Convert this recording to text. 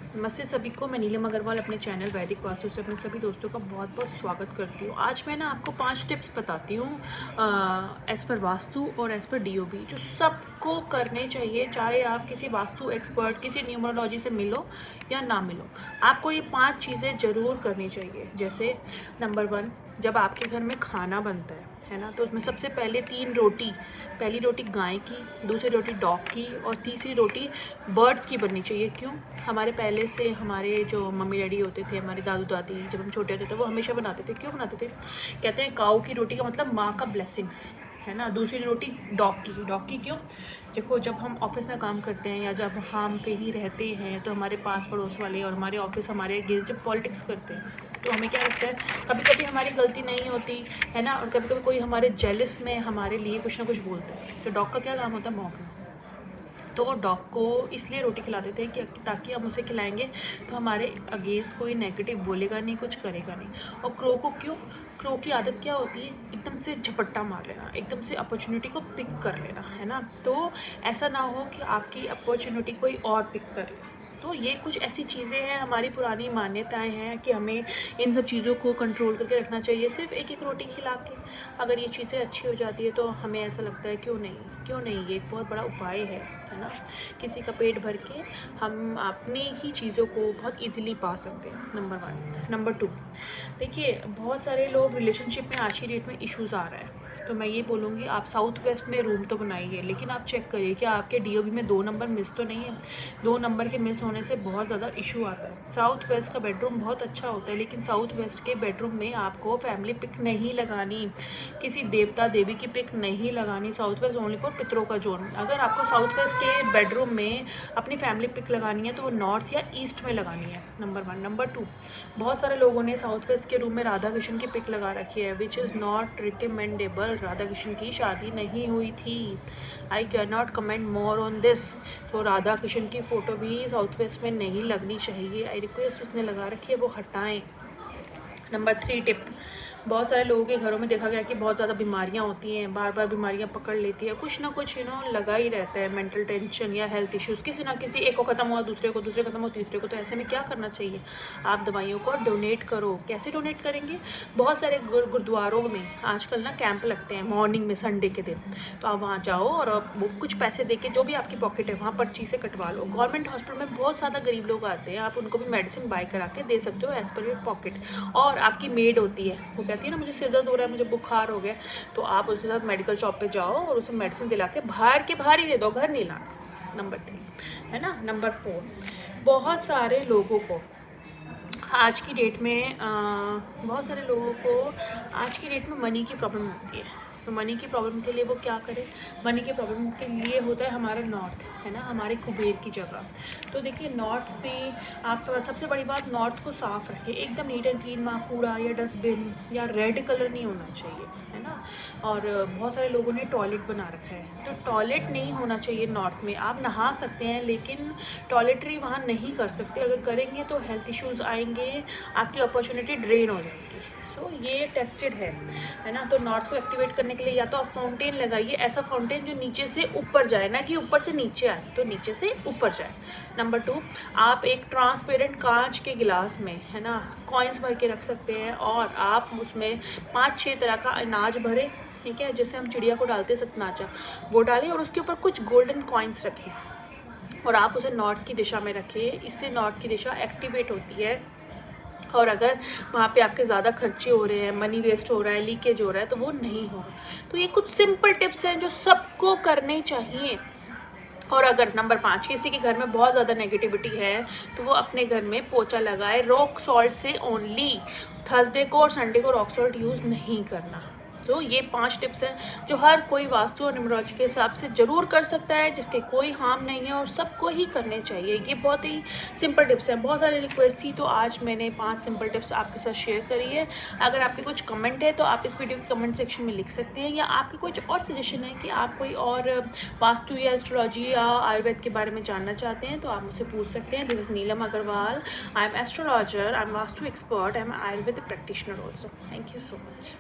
नमस्ते सभी को। मैं नीलम अग्रवाल अपने चैनल वैदिक वास्तु से अपने सभी दोस्तों का बहुत बहुत स्वागत करती हूँ। आज मैं ना आपको 5 टिप्स बताती हूँ एज़ पर वास्तु और एज़ पर डीओबी, जो सबको करने चाहिए, चाहे आप किसी वास्तु एक्सपर्ट, किसी न्यूमरोलॉजी से मिलो या ना मिलो। आपको ये 5 चीज़ें ज़रूर करनी चाहिए। जैसे नंबर 1, जब आपके घर में खाना बनता है ना, तो उसमें सबसे पहले 3 रोटी, पहली रोटी गाय की, दूसरी रोटी डॉग की और तीसरी रोटी बर्ड्स की बननी चाहिए। क्यों? हमारे पहले से हमारे जो मम्मी डैडी होते थे, हमारे दादू दादी, जब हम छोटे होते थे वो हमेशा बनाते थे। क्यों बनाते थे? कहते हैं काऊ की रोटी का मतलब माँ का ब्लेसिंग्स है ना। दूसरी रोटी डॉग की क्यों? देखो, जब हम ऑफिस में काम करते हैं या जब हम कहीं रहते हैं तो हमारे पास पड़ोस वाले और हमारे ऑफिस हमारे अगेंस्ट जब पॉलिटिक्स करते हैं तो हमें क्या लगता है, कभी कभी हमारी गलती नहीं होती है ना, और कभी कभी कोई हमारे जेलस में हमारे लिए कुछ ना कुछ बोलता है, तो डॉग का क्या काम होता है? भौंकना। तो डॉग को इसलिए रोटी खिलाते थे कि ताकि हम उसे खिलाएंगे तो हमारे अगेंस्ट कोई नेगेटिव बोलेगा नहीं, कुछ करेगा नहीं। और क्रो को क्यों? क्रो की आदत क्या होती है? एकदम से झपट्टा मार लेना, एकदम से अपॉर्चुनिटी को पिक कर लेना, है ना। तो ऐसा ना हो कि आपकी अपॉर्चुनिटी कोई और पिक कर ले। तो ये कुछ ऐसी चीज़ें हैं, हमारी पुरानी मान्यताएं हैं कि हमें इन सब चीज़ों को कंट्रोल करके रखना चाहिए। सिर्फ एक एक रोटी खिला के अगर ये चीज़ें अच्छी हो जाती है तो हमें ऐसा लगता है क्यों नहीं, ये एक बहुत बड़ा उपाय है ना। किसी का पेट भर के हम अपनी ही चीज़ों को बहुत इजीली पा सकते हैं। नंबर 1। नंबर 2, देखिए बहुत सारे लोग रिलेशनशिप में आज की डेट में इश्यूज़ आ रहा है, तो मैं ये बोलूँगी आप साउथ वेस्ट में रूम तो बनाइए, लेकिन आप चेक करिए कि आपके डीओबी में 2 नंबर मिस तो नहीं है। 2 नंबर के मिस होने से बहुत ज़्यादा इशू आता है। साउथ वेस्ट का बेडरूम बहुत अच्छा होता है, लेकिन साउथ वेस्ट के बेडरूम में आपको फैमिली पिक नहीं लगानी, किसी देवता देवी की पिक नहीं लगानी। साउथ वेस्ट ओनली फॉर पितरों का जोन। अगर आपको साउथ वेस्ट के बेडरूम में अपनी फैमिली पिक लगानी है तो वो नॉर्थ या ईस्ट में लगानी है। नंबर 1। नंबर 2, बहुत सारे लोगों ने साउथ वेस्ट के रूम में राधा कृष्ण की पिक लगा रखी है, which is not recommendable. Radha Krishna की शादी नहीं हुई थी। I can not comment more on this. तो राधा कृष्ण की फ़ोटो भी साउथ वेस्ट में नहीं लगनी चाहिए। आई रिक्वेस्ट, उसने लगा रखी है वो हटाएं। नंबर 3 टिप, बहुत सारे लोगों के घरों में देखा गया कि बहुत ज़्यादा बीमारियां होती हैं, बार बार बीमारियां पकड़ लेती है, कुछ ना कुछ लगा ही रहता है। मेंटल टेंशन या हेल्थ इश्यूज़ किसी ना किसी, एक को ख़त्म हुआ दूसरे ख़त्म हुआ तीसरे को। तो ऐसे में क्या करना चाहिए? आप दवाइयों को डोनेट करो। कैसे डोनेट करेंगे? बहुत सारे गुरुद्वारों में आजकल ना कैंप लगते हैं मॉर्निंग में, संडे के दिन। तो आप वहाँ जाओ और वो कुछ पैसे दे के, जो भी आपकी पॉकेट है वहाँ पर्ची से कटवा लो। गवर्नमेंट हॉस्पिटल में बहुत ज़्यादा गरीब लोग आते हैं, आप उनको भी मेडिसिन बाय करा के दे सकते हो एज़ पर योर पॉकेट। और आपकी मेड होती है, वो कहती है ना मुझे सिर दर्द हो रहा है, मुझे बुखार हो गया, तो आप उसके साथ मेडिकल शॉप पे जाओ और उसे मेडिसिन दिला के बाहर ही दे दो, घर नहीं लाना। नंबर 3 है ना। नंबर 4, बहुत सारे लोगों को आज की डेट में मनी की प्रॉब्लम होती है। तो मनी की प्रॉब्लम के लिए वो क्या करें? मनी की प्रॉब्लम के लिए होता है हमारा नॉर्थ, है ना, हमारे कुबेर की जगह। तो देखिए नॉर्थ में आप सबसे बड़ी बात, नॉर्थ को साफ़ रखें, एकदम नीट एंड क्लीन। वहाँ कूड़ा या डस्टबिन या रेड कलर नहीं होना चाहिए, है ना। और बहुत सारे लोगों ने टॉयलेट बना रखा है, तो टॉयलेट नहीं होना चाहिए नॉर्थ में। आप नहा सकते हैं लेकिन टॉयलेटरी वहाँ नहीं कर सकते। अगर करेंगे तो हेल्थ इश्यूज़ आएंगे, आपकी अपॉर्चुनिटी ड्रेन हो जाएगी। सो ये टेस्टेड है ना। तो नॉर्थ को एक्टिवेट करने के लिए या तो आप फाउंटेन लगाइए, ऐसा फाउंटेन जो नीचे से ऊपर जाए, ना कि ऊपर से नीचे आए, तो नीचे से ऊपर जाए। नंबर 2, आप एक ट्रांसपेरेंट कांच के गिलास में, है ना, कॉइन्स भर के रख सकते हैं और आप उसमें 5-6 तरह का अनाज भरें, ठीक है, जैसे हम चिड़िया को डालते सतनाचा, वो डालें और उसके ऊपर कुछ गोल्डन कॉइन्स रखें और आप उसे नॉर्थ की दिशा में रखें। इससे नॉर्थ की दिशा एक्टिवेट होती है। और अगर वहाँ पे आपके ज़्यादा खर्चे हो रहे हैं, मनी वेस्ट हो रहा है, लीकेज हो रहा है, तो वो नहीं होगा। तो ये कुछ सिंपल टिप्स हैं जो सबको करने चाहिए। और अगर नंबर 5, किसी के घर में बहुत ज़्यादा नेगेटिविटी है तो वो अपने घर में पोछा लगाए रॉक सॉल्ट से ओनली। थर्सडे को और संडे को रॉक सॉल्ट यूज़ नहीं करना। तो ये 5 टिप्स हैं जो हर कोई वास्तु और न्यूमरोलॉजी के हिसाब से ज़रूर कर सकता है, जिसके कोई हार्म नहीं है और सबको ही करने चाहिए। ये बहुत ही सिंपल टिप्स हैं। बहुत सारी रिक्वेस्ट थी तो आज मैंने 5 सिंपल टिप्स आपके साथ शेयर करी है। अगर आपके कुछ कमेंट है तो आप इस वीडियो के कमेंट सेक्शन में लिख सकते हैं, या आपके कुछ और सजेशन है कि आप कोई और वास्तु या एस्ट्रोलॉजी या आयुर्वेद के बारे में जानना चाहते हैं तो आप मुझसे पूछ सकते हैं। This is Neelam Agarwal. I am astrologer, I am vastu expert, I am ayurvedic practitioner also. Thank you so much.